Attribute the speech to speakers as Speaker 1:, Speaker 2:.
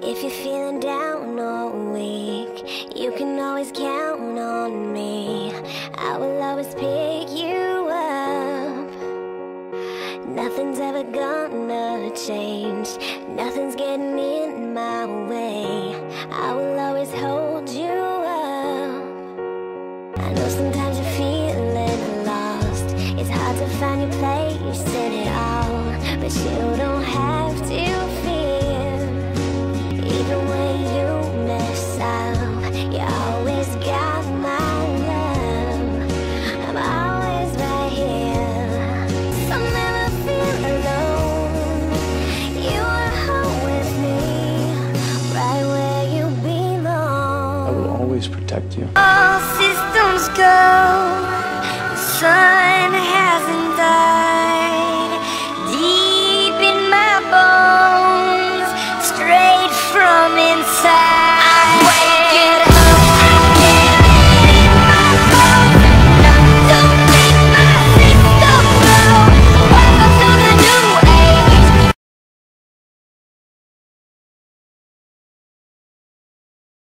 Speaker 1: If you're feeling down or weak, you can always count on me. I will always pick you up. Nothing's ever gonna change. Nothing's getting in my way. I will always hold you up. I know sometimes you're feeling lost. It's hard to find your place in it all, but you don't have to fear. Even when you mess up, you always got my love. I'm always right here, so never feel alone. You are home with me, right where you belong.
Speaker 2: I will always protect you.
Speaker 1: All systems go, the sun hasn't died.